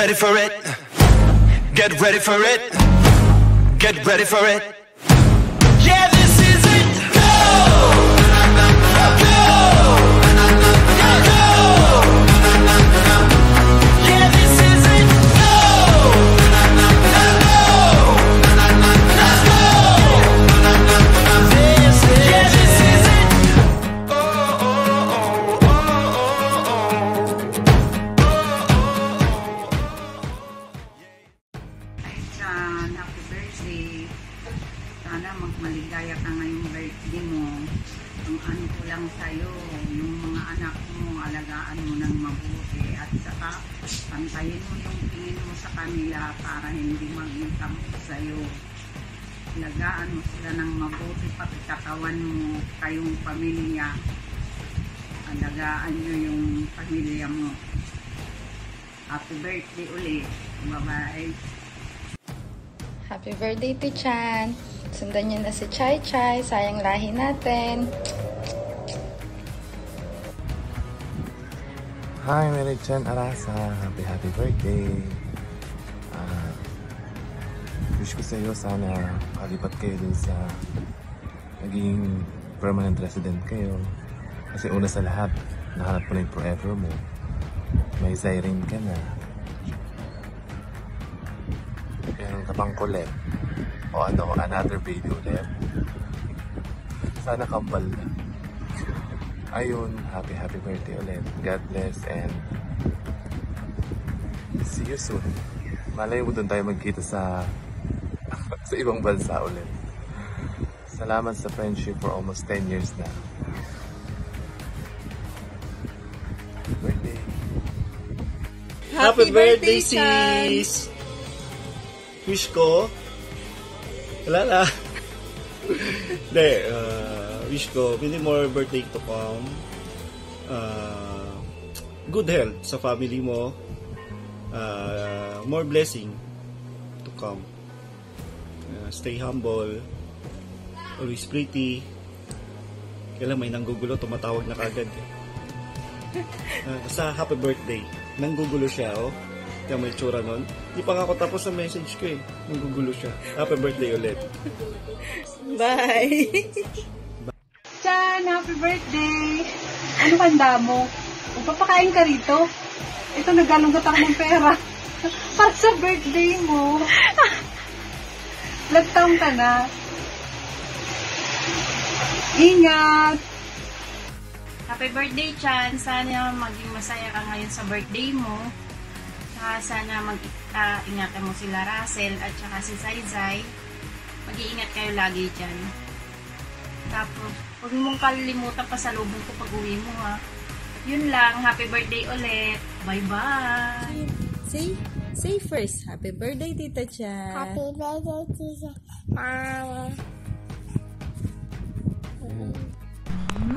ready for it. Get ready for it. Get ready for it. Yeah, this is it. Go! Go! Go! Yeah, this is it. Go! Let's go! Let's go! This is it. Yeah, this is it. Oh, oh, oh, oh, oh, Chan, happy birthday. Sana magmaligaya ka ngayong birthday mo. Ang ano ko lang sa'yo, yung mga anak mo, alagaan mo ng mabuti. At saka, pantayin mo yung tingin mo sa kanila para hindi mag-itampo sa'yo. Alagaan mo sila ng mabuti, pati katawan mo, kayong pamilya. Alagaan nyo yung pamilya mo. Happy birthday ulit. Bye-bye. Happy birthday, Tichan! Sundan niyo na si Chai Chai. Sayang lahi natin. Hi, Mary Chan Arasa. Happy birthday. Wish ko sa iyo sana kalipat kayo dun sa naging permanent resident kayo. Kasi una sa lahat, nahanap mo na yung forever mo. May siren ka na. Meron ka pang collect. O ano, another baby ulit. Sana kambal na. Ayun, happy birthday ulit. God bless and see you soon. Malay mo doon tayo magkita sa sa ibang bansa ulit. Salamat sa friendship for almost 10 years na. Birthday. Happy birthday, sis! Wish ko, wala na. Hindi, wish ko, many more birthday to come. Good health sa family mo. More blessing to come. Stay humble. Always pretty. Kailan may nanggugulo, tumatawag na kagad. Sa happy birthday. Nanggugulo siya, oh. Kaya may tsura nun. Di pa nga ako tapos sa message ko eh. Nanggugulo siya. Happy birthday ulit. Bye! Chan, happy birthday! Ano handa mo? Magpapakain ka rito? Ito, naggalunggat ako ng pera. Para sa birthday mo. Ilang taon ka na? Ingat! Happy birthday, Chan! Sana maging masaya ka ngayon sa birthday mo. Sana ingatan mo sila Russell at saka si Zaizay. Mag-iingat kayo lagi dyan. Tapos, huwag mong kalilimutan pa sa lubong ko pag uwi mo, ha. Yun lang. Happy birthday ulit. Bye-bye! Say first. Happy birthday, Tita Chan. Happy birthday, Tita Chan.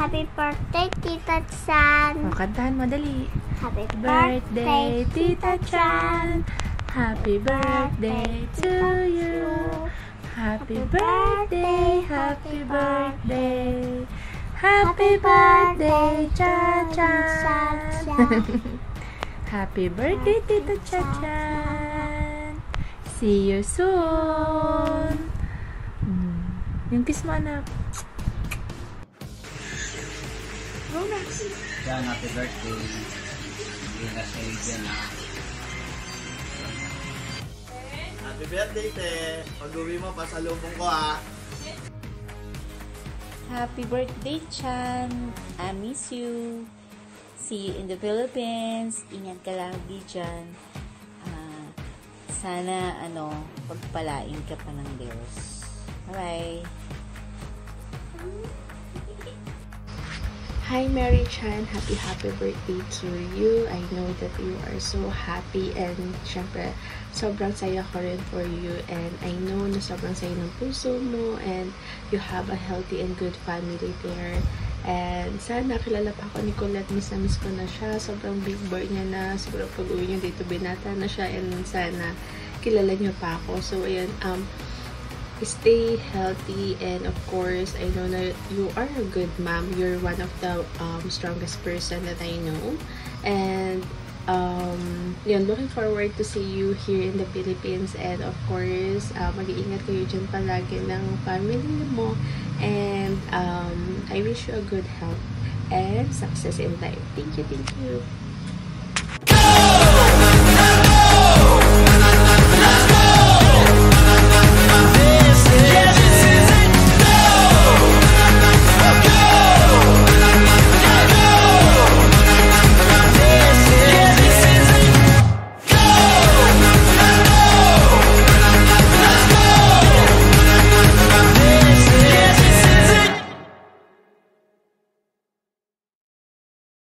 Happy birthday, Tita Chan. Kantahan mo, dali. Happy Birthday, Tita Chan. Happy birthday to you. Happy birthday, happy birthday. Happy birthday, Cha-Chan. Happy birthday, Tita Cha-Chan. See you soon. Yung kiss mo, anak. Yan, happy birthday. Ingat kayo dyan, ha. Happy birthday, te. Pag-uwi mo, pasalubong ko, ha. Happy birthday, Chan. I miss you. See you in the Philippines. Ingat ka lagi dyan. Sana, pagpalain ka pa ng Diyos. Bye-bye. Hi Mary Chan, happy birthday to you. I know that you are so happy and syempre sobrang saya ko rin for you, and I know na sobrang saya ng puso mo and you have a healthy and good family there. And sana kilala pa ako ni Colette, miss ko na siya. Sobrang big boy niya na, sobrang pag-uwi niya dito binata na siya, and sana kilala niyo pa ako. So ayan, stay healthy, and of course I know that you are a good mom. You're one of the strongest person that I know, and Yun, looking forward to see you here in the Philippines, and of course, mag-iingat kayo dyan palagi ng family mo, and I wish you a good health and success in life. Thank you, thank you.